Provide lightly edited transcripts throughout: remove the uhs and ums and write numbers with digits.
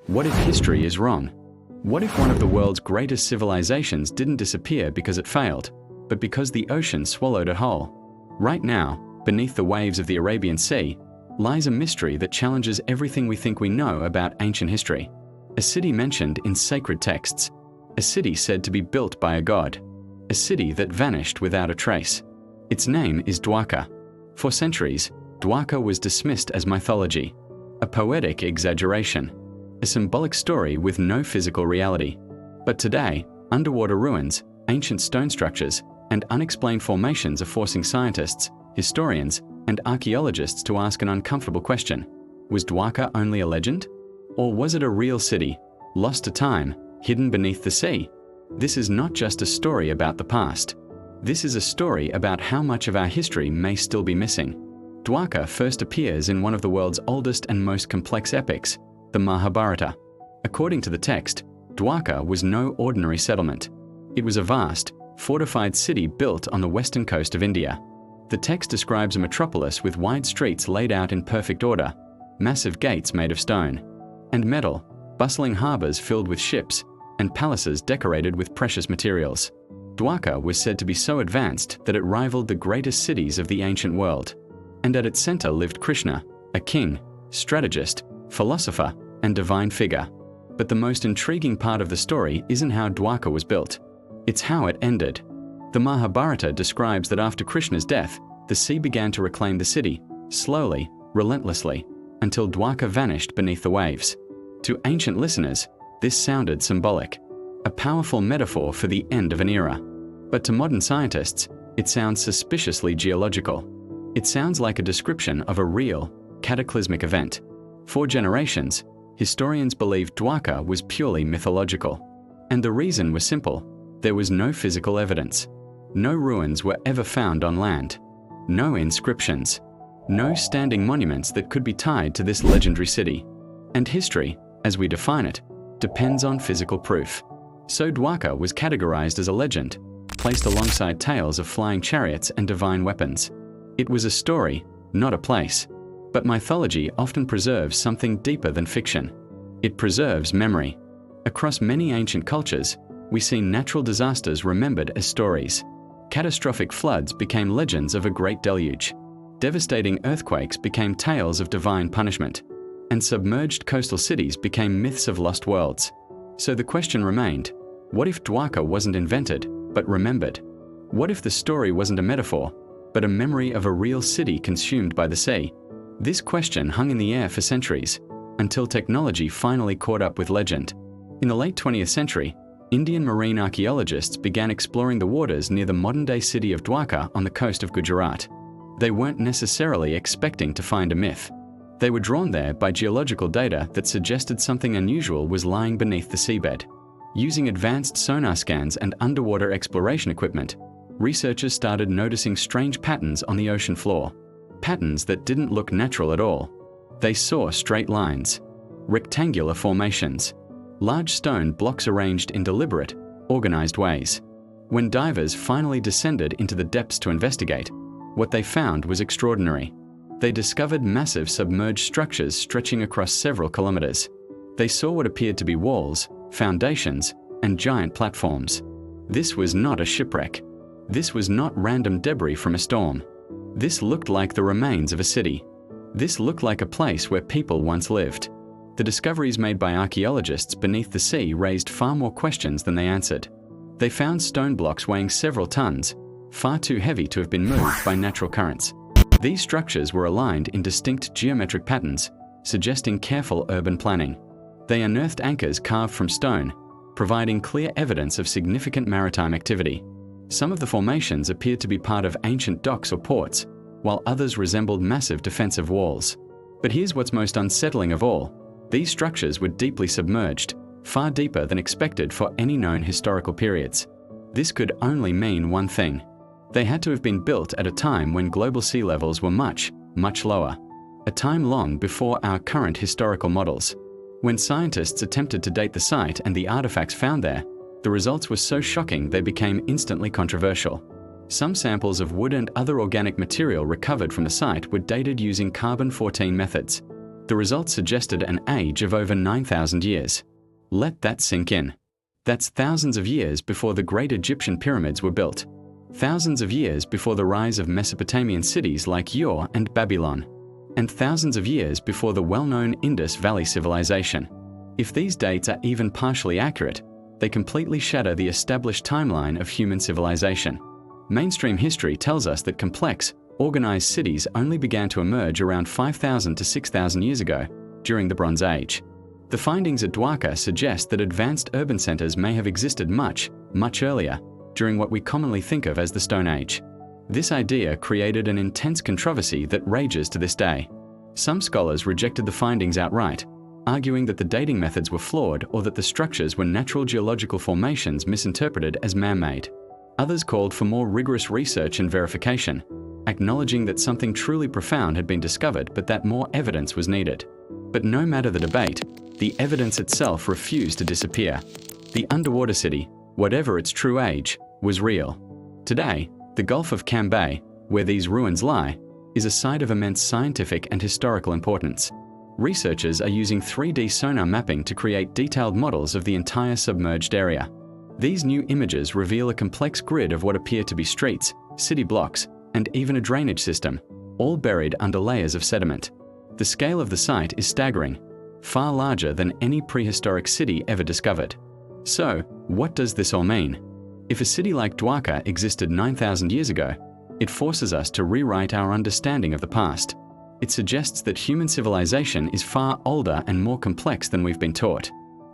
What if history is wrong? What if one of the world's greatest civilizations didn't disappear because it failed, but because the ocean swallowed it whole? Right now, beneath the waves of the Arabian Sea, lies a mystery that challenges everything we think we know about ancient history. A city mentioned in sacred texts. A city said to be built by a god. A city that vanished without a trace. Its name is Dwarka. For centuries, Dwarka was dismissed as mythology, a poetic exaggeration, a symbolic story with no physical reality. But today, underwater ruins, ancient stone structures, and unexplained formations are forcing scientists, historians, and archaeologists to ask an uncomfortable question. Was Dwarka only a legend? Or was it a real city, lost to time, hidden beneath the sea? This is not just a story about the past. This is a story about how much of our history may still be missing. Dwarka first appears in one of the world's oldest and most complex epics, the Mahabharata. According to the text, Dwarka was no ordinary settlement. It was a vast, fortified city built on the western coast of India. The text describes a metropolis with wide streets laid out in perfect order, massive gates made of stone and metal, bustling harbors filled with ships, and palaces decorated with precious materials. Dwarka was said to be so advanced that it rivaled the greatest cities of the ancient world. And at its center lived Krishna, a king, strategist, philosopher, and divine figure. But the most intriguing part of the story isn't how Dwarka was built. It's how it ended. The Mahabharata describes that after Krishna's death, the sea began to reclaim the city, slowly, relentlessly, until Dwarka vanished beneath the waves. To ancient listeners, this sounded symbolic, a powerful metaphor for the end of an era. But to modern scientists, it sounds suspiciously geological. It sounds like a description of a real, cataclysmic event. For generations, historians believed Dwarka was purely mythological. And the reason was simple. There was no physical evidence. No ruins were ever found on land. No inscriptions. No standing monuments that could be tied to this legendary city. And history, as we define it, depends on physical proof. So Dwarka was categorized as a legend, placed alongside tales of flying chariots and divine weapons. It was a story, not a place. But mythology often preserves something deeper than fiction. It preserves memory. Across many ancient cultures, we see natural disasters remembered as stories. Catastrophic floods became legends of a great deluge. Devastating earthquakes became tales of divine punishment. And submerged coastal cities became myths of lost worlds. So the question remained, what if Dwarka wasn't invented, but remembered? What if the story wasn't a metaphor, but a memory of a real city consumed by the sea? This question hung in the air for centuries, until technology finally caught up with legend. In the late 20th century, Indian marine archaeologists began exploring the waters near the modern-day city of Dwarka on the coast of Gujarat. They weren't necessarily expecting to find a myth. They were drawn there by geological data that suggested something unusual was lying beneath the seabed. Using advanced sonar scans and underwater exploration equipment, researchers started noticing strange patterns on the ocean floor. Patterns that didn't look natural at all. They saw straight lines, rectangular formations, large stone blocks arranged in deliberate, organized ways. When divers finally descended into the depths to investigate, what they found was extraordinary. They discovered massive submerged structures stretching across several kilometers. They saw what appeared to be walls, foundations, and giant platforms. This was not a shipwreck. This was not random debris from a storm. This looked like the remains of a city. This looked like a place where people once lived. The discoveries made by archaeologists beneath the sea raised far more questions than they answered. They found stone blocks weighing several tons, far too heavy to have been moved by natural currents. These structures were aligned in distinct geometric patterns, suggesting careful urban planning. They unearthed anchors carved from stone, providing clear evidence of significant maritime activity. Some of the formations appeared to be part of ancient docks or ports, while others resembled massive defensive walls. But here's what's most unsettling of all. These structures were deeply submerged, far deeper than expected for any known historical periods. This could only mean one thing. They had to have been built at a time when global sea levels were much, much lower. A time long before our current historical models. When scientists attempted to date the site and the artifacts found there, the results were so shocking they became instantly controversial. Some samples of wood and other organic material recovered from the site were dated using carbon-14 methods. The results suggested an age of over 9,000 years. Let that sink in. That's thousands of years before the great Egyptian pyramids were built. Thousands of years before the rise of Mesopotamian cities like Ur and Babylon. And thousands of years before the well-known Indus Valley civilization. If these dates are even partially accurate, they completely shatter the established timeline of human civilization. Mainstream history tells us that complex, organized cities only began to emerge around 5,000 to 6,000 years ago, during the Bronze Age. The findings at Dwarka suggest that advanced urban centers may have existed much, much earlier, during what we commonly think of as the Stone Age. This idea created an intense controversy that rages to this day. Some scholars rejected the findings outright, arguing that the dating methods were flawed or that the structures were natural geological formations misinterpreted as man-made. Others called for more rigorous research and verification, acknowledging that something truly profound had been discovered but that more evidence was needed. But no matter the debate, the evidence itself refused to disappear. The underwater city, whatever its true age, was real. Today, the Gulf of Cambay, where these ruins lie, is a site of immense scientific and historical importance. Researchers are using 3D sonar mapping to create detailed models of the entire submerged area. These new images reveal a complex grid of what appear to be streets, city blocks, and even a drainage system, all buried under layers of sediment. The scale of the site is staggering, far larger than any prehistoric city ever discovered. So, what does this all mean? If a city like Dwarka existed 9,000 years ago, it forces us to rewrite our understanding of the past. It suggests that human civilization is far older and more complex than we've been taught.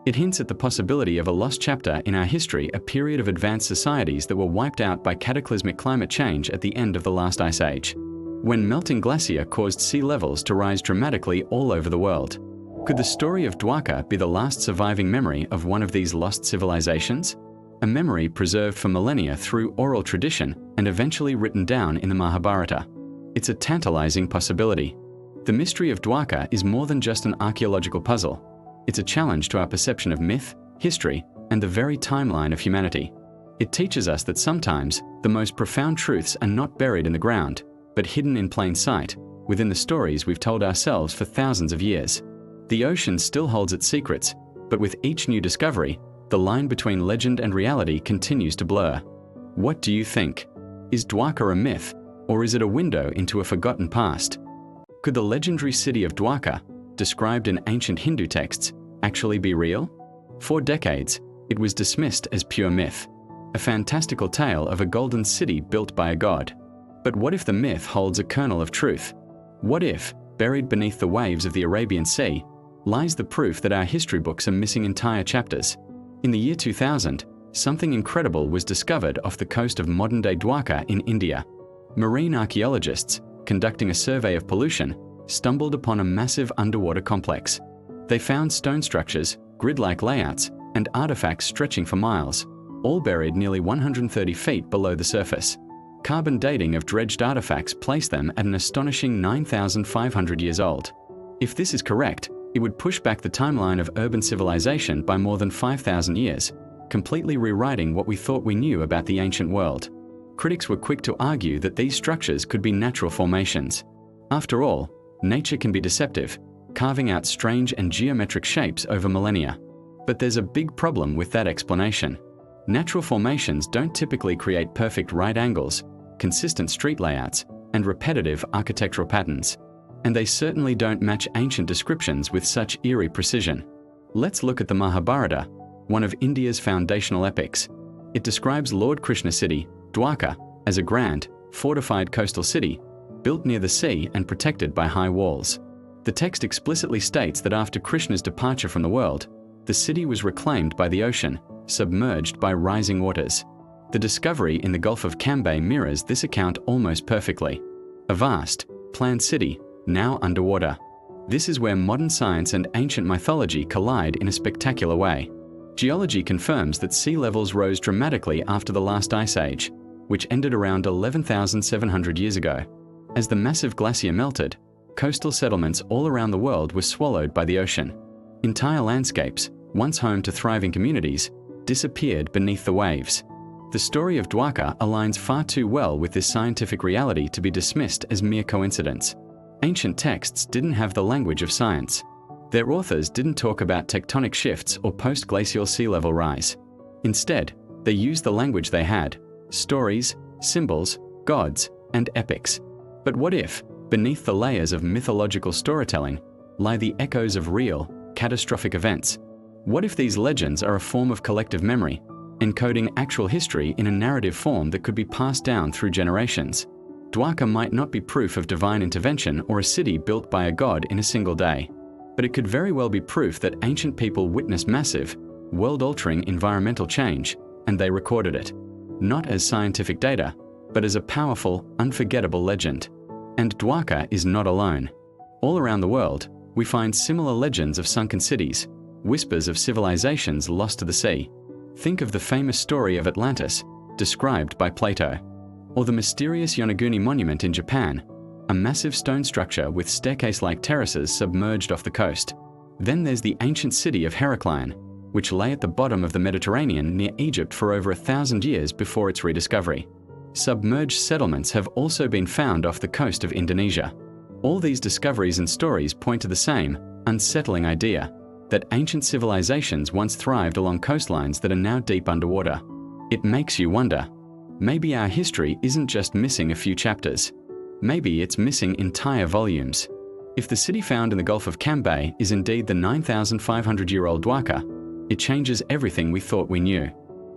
It hints at the possibility of a lost chapter in our history, a period of advanced societies that were wiped out by cataclysmic climate change at the end of the last ice age, when melting glacier caused sea levels to rise dramatically all over the world. Could the story of Dwarka be the last surviving memory of one of these lost civilizations? A memory preserved for millennia through oral tradition and eventually written down in the Mahabharata. It's a tantalizing possibility. The mystery of Dwarka is more than just an archaeological puzzle. It's a challenge to our perception of myth, history, and the very timeline of humanity. It teaches us that sometimes the most profound truths are not buried in the ground, but hidden in plain sight, within the stories we've told ourselves for thousands of years. The ocean still holds its secrets, but with each new discovery, the line between legend and reality continues to blur. What do you think? Is Dwarka a myth, or is it a window into a forgotten past? Could the legendary city of Dwarka, described in ancient Hindu texts, actually be real? For decades, it was dismissed as pure myth, a fantastical tale of a golden city built by a god. But what if the myth holds a kernel of truth? What if, buried beneath the waves of the Arabian Sea, lies the proof that our history books are missing entire chapters? In the year 2000, something incredible was discovered off the coast of modern-day Dwarka in India. Marine archaeologists, conducting a survey of pollution, stumbled upon a massive underwater complex. They found stone structures, grid-like layouts, and artifacts stretching for miles, all buried nearly 130 feet below the surface. Carbon dating of dredged artifacts placed them at an astonishing 9,500 years old. If this is correct, it would push back the timeline of urban civilization by more than 5,000 years, completely rewriting what we thought we knew about the ancient world. Critics were quick to argue that these structures could be natural formations. After all, nature can be deceptive, carving out strange and geometric shapes over millennia. But there's a big problem with that explanation. Natural formations don't typically create perfect right angles, consistent street layouts, and repetitive architectural patterns. And they certainly don't match ancient descriptions with such eerie precision. Let's look at the Mahabharata, one of India's foundational epics. It describes Lord Krishna's city, Dwarka, as a grand, fortified coastal city, built near the sea and protected by high walls. The text explicitly states that after Krishna's departure from the world, the city was reclaimed by the ocean, submerged by rising waters. The discovery in the Gulf of Cambay mirrors this account almost perfectly. A vast, planned city, now underwater. This is where modern science and ancient mythology collide in a spectacular way. Geology confirms that sea levels rose dramatically after the last ice age, which ended around 11,700 years ago. As the massive glacier melted, coastal settlements all around the world were swallowed by the ocean. Entire landscapes, once home to thriving communities, disappeared beneath the waves. The story of Dwarka aligns far too well with this scientific reality to be dismissed as mere coincidence. Ancient texts didn't have the language of science. Their authors didn't talk about tectonic shifts or post-glacial sea level rise. Instead, they used the language they had: stories, symbols, gods, and epics. But what if, beneath the layers of mythological storytelling, lie the echoes of real, catastrophic events? What if these legends are a form of collective memory, encoding actual history in a narrative form that could be passed down through generations? Dwarka might not be proof of divine intervention or a city built by a god in a single day, but it could very well be proof that ancient people witnessed massive, world-altering environmental change, and they recorded it, not as scientific data, but as a powerful, unforgettable legend. And Dwarka is not alone. All around the world, we find similar legends of sunken cities, whispers of civilizations lost to the sea. Think of the famous story of Atlantis, described by Plato, or the mysterious Yonaguni monument in Japan, a massive stone structure with staircase-like terraces submerged off the coast. Then there's the ancient city of Heraclion, which lay at the bottom of the Mediterranean near Egypt for over 1,000 years before its rediscovery. Submerged settlements have also been found off the coast of Indonesia. All these discoveries and stories point to the same, unsettling idea, that ancient civilizations once thrived along coastlines that are now deep underwater. It makes you wonder, maybe our history isn't just missing a few chapters. Maybe it's missing entire volumes. If the city found in the Gulf of Cambay is indeed the 9,500-year-old Dwarka, it changes everything we thought we knew.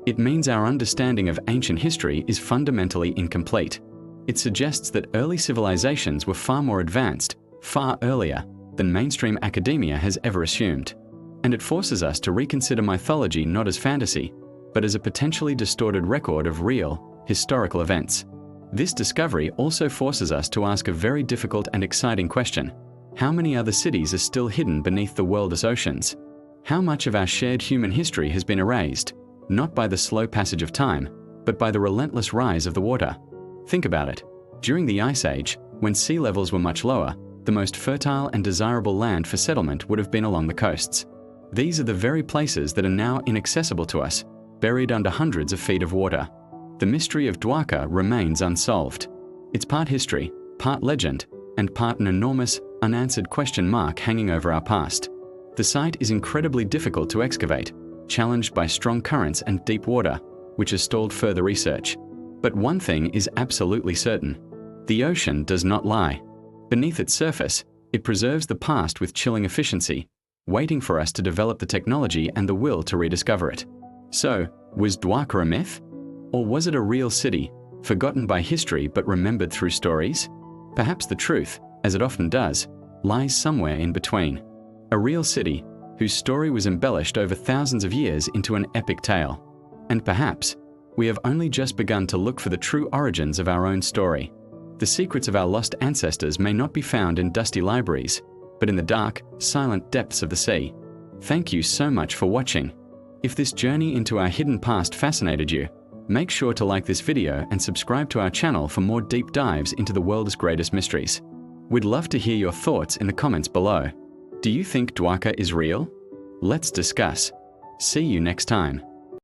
It means our understanding of ancient history is fundamentally incomplete. It suggests that early civilizations were far more advanced, far earlier, than mainstream academia has ever assumed. And it forces us to reconsider mythology not as fantasy, but as a potentially distorted record of real, historical events. This discovery also forces us to ask a very difficult and exciting question. How many other cities are still hidden beneath the world's oceans? How much of our shared human history has been erased, not by the slow passage of time, but by the relentless rise of the water? Think about it. During the Ice Age, when sea levels were much lower, the most fertile and desirable land for settlement would have been along the coasts. These are the very places that are now inaccessible to us, buried under hundreds of feet of water. The mystery of Dwarka remains unsolved. It's part history, part legend, and part an enormous, unanswered question mark hanging over our past. The site is incredibly difficult to excavate, challenged by strong currents and deep water, which has stalled further research. But one thing is absolutely certain: the ocean does not lie. Beneath its surface, it preserves the past with chilling efficiency, waiting for us to develop the technology and the will to rediscover it. So, was Dwarka a myth? Or was it a real city, forgotten by history but remembered through stories? Perhaps the truth, as it often does, lies somewhere in between. A real city, whose story was embellished over thousands of years into an epic tale. And perhaps, we have only just begun to look for the true origins of our own story. The secrets of our lost ancestors may not be found in dusty libraries, but in the dark, silent depths of the sea. Thank you so much for watching. If this journey into our hidden past fascinated you, make sure to like this video and subscribe to our channel for more deep dives into the world's greatest mysteries. We'd love to hear your thoughts in the comments below. Do you think Dwarka is real? Let's discuss. See you next time.